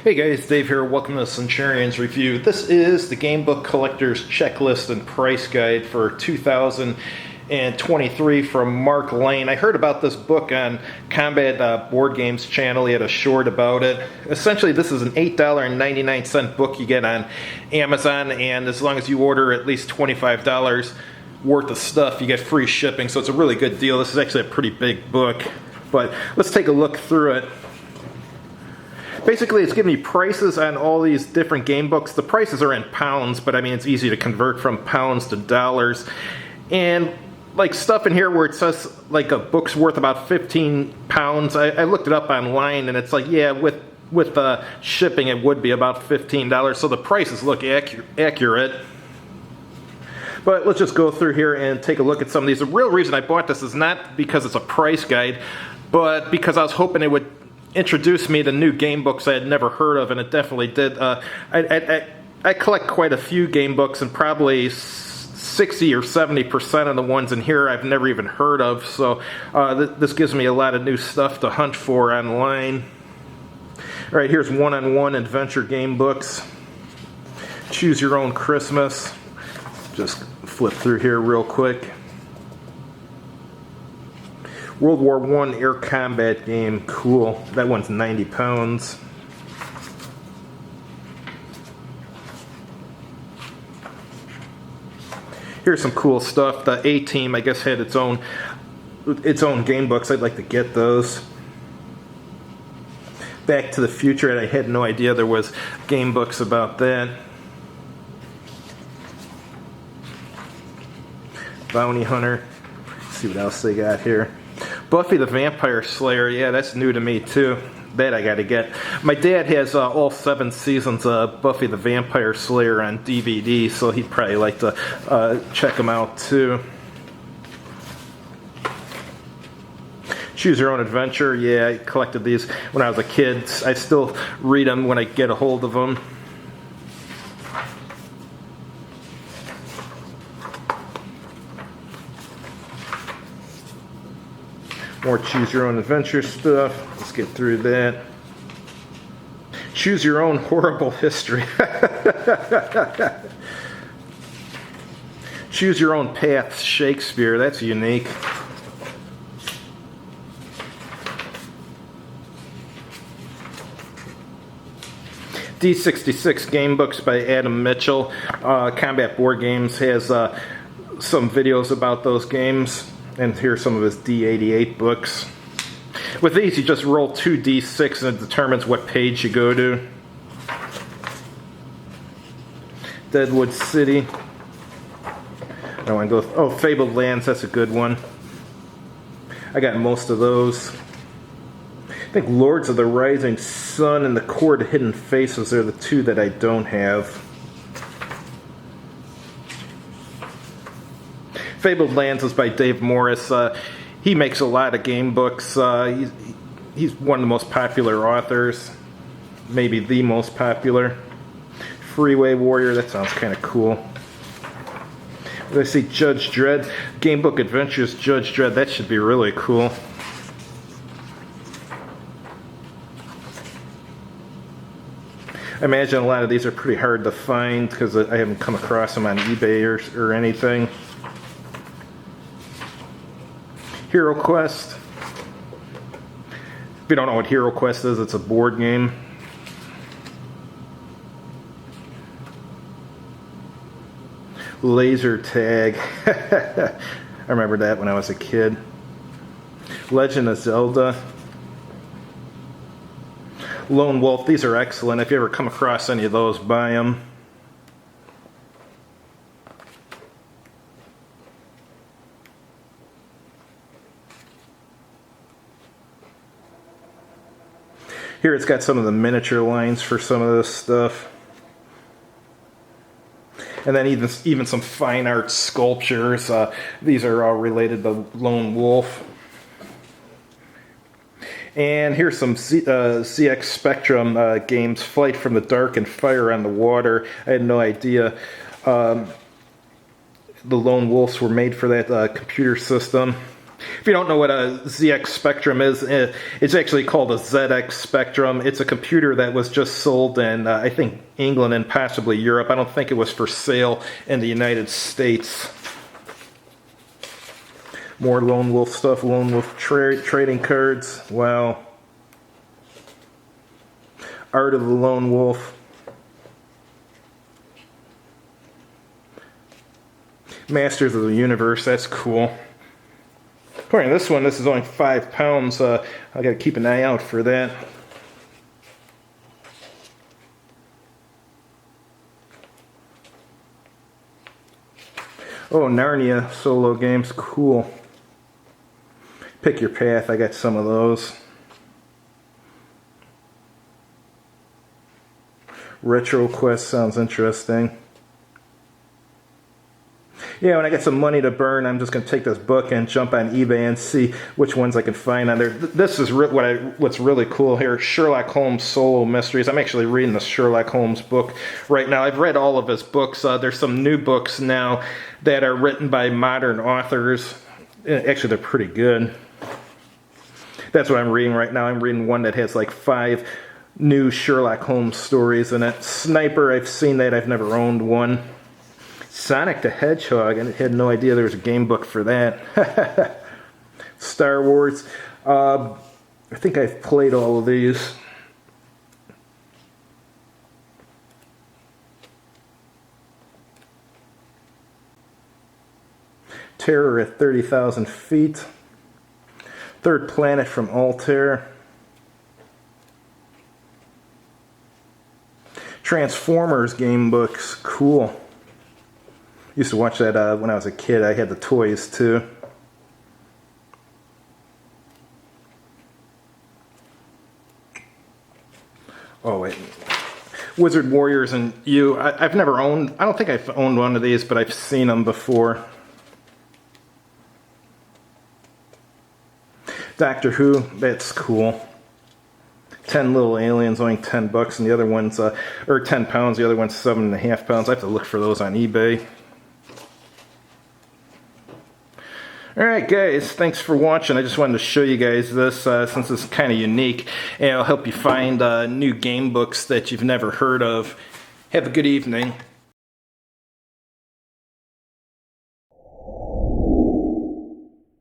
Hey guys, Dave here. Welcome to Centurion's Review. This is the Gamebook Collector's Checklist and Price Guide for 2023 from Mark Lane. I heard about this book on Combat Board Games channel. He had a short about it. Essentially, this is an $8.99 book you get on Amazon, and as long as you order at least $25 worth of stuff, you get free shipping, so it's a really good deal. This is actually a pretty big book, but let's take a look through it. Basically, it's giving you prices on all these different game books. The prices are in pounds, but I mean, it's easy to convert from pounds to dollars. And like stuff in here where it says like a book's worth about 15 pounds, I looked it up online, and it's like, yeah, with shipping, it would be about $15. So the prices look accurate. But let's just go through here and take a look at some of these. The real reason I bought this is not because it's a price guide, but because I was hoping it would introduced me to new game books I had never heard of, and it definitely did. I collect quite a few game books, and probably 60 or 70% of the ones in here I've never even heard of, so this gives me a lot of new stuff to hunt for online. Alright, here's one-on-one adventure game books. Choose Your Own Christmas. Just flip through here real quick. World War I air combat game, cool. That one's 90 pounds. Here's some cool stuff. The A-Team, I guess, had its own game books. I'd like to get those. Back to the Future, and I had no idea there was game books about that. Bounty Hunter. Let's see what else they got here. Buffy the Vampire Slayer, yeah, that's new to me too. That I gotta get. My dad has all 7 seasons of Buffy the Vampire Slayer on DVD, so he'd probably like to check them out too. Choose Your Own Adventure, yeah, I collected these when I was a kid. I still read them when I get a hold of them. More Choose Your Own Adventure stuff. Let's get through that. Choose Your Own Horrible History. Choose Your Own Path, Shakespeare. That's unique. D66 Game Books by Adam Mitchell. Combat Board Games has some videos about those games. And here's some of his D88 books. With these, you just roll 2d6 and it determines what page you go to. Deadwood City. I want to go. Oh, Fabled Lands, that's a good one. I got most of those. I think Lords of the Rising Sun and the Court of Hidden Faces are the two that I don't have. Fabled Lands is by Dave Morris. He makes a lot of game books. He's one of the most popular authors, maybe the most popular. Freeway Warrior, that sounds kind of cool. Let's see, Judge Dredd. Gamebook Adventures Judge Dredd, that should be really cool. I imagine a lot of these are pretty hard to find because I haven't come across them on eBay or anything. Hero Quest. If you don't know what Hero Quest is, it's a board game. Laser Tag. I remember that when I was a kid. Legend of Zelda. Lone Wolf. These are excellent. If you ever come across any of those, buy them. Here it's got some of the miniature lines for some of this stuff. And then even some fine art sculptures. These are all related to Lone Wolf. And here's some ZX Spectrum games. Flight from the Dark and Fire on the Water. I had no idea the Lone Wolves were made for that computer system. If you don't know what a ZX Spectrum is, it's actually called a ZX Spectrum. It's a computer that was just sold in, I think, England and possibly Europe. I don't think it was for sale in the United States. More Lone Wolf stuff, Lone Wolf trading cards. Wow. Art of the Lone Wolf. Masters of the Universe, that's cool. According to this one, this is only £5. I gotta keep an eye out for that. Oh, Narnia solo games, cool. Pick Your Path, I got some of those. Retro Quest sounds interesting. Yeah, when I get some money to burn, I'm just going to take this book and jump on eBay and see which ones I can find on there. This is what's really cool here, Sherlock Holmes Solo Mysteries. I'm actually reading the Sherlock Holmes book right now. I've read all of his books. There's some new books now that are written by modern authors. Actually, they're pretty good. That's what I'm reading right now. I'm reading one that has like 5 new Sherlock Holmes stories in it. Sniper, I've seen that. I've never owned one. Sonic the Hedgehog, I had no idea there was a game book for that. Star Wars. I think I've played all of these. Terror at 30,000 Feet. Third Planet from Altair. Transformers game books, cool. Used to watch that when I was a kid. I had the toys too. Oh wait, Wizard Warriors and You. I've never owned. I don't think I've owned one of these, but I've seen them before. Doctor Who. That's cool. 10 Little Aliens, only $10, and the other one's or £10. The other one's £7.5. I have to look for those on eBay. Alright guys, thanks for watching. I just wanted to show you guys this since it's kind of unique, and it'll help you find new game books that you've never heard of. Have a good evening.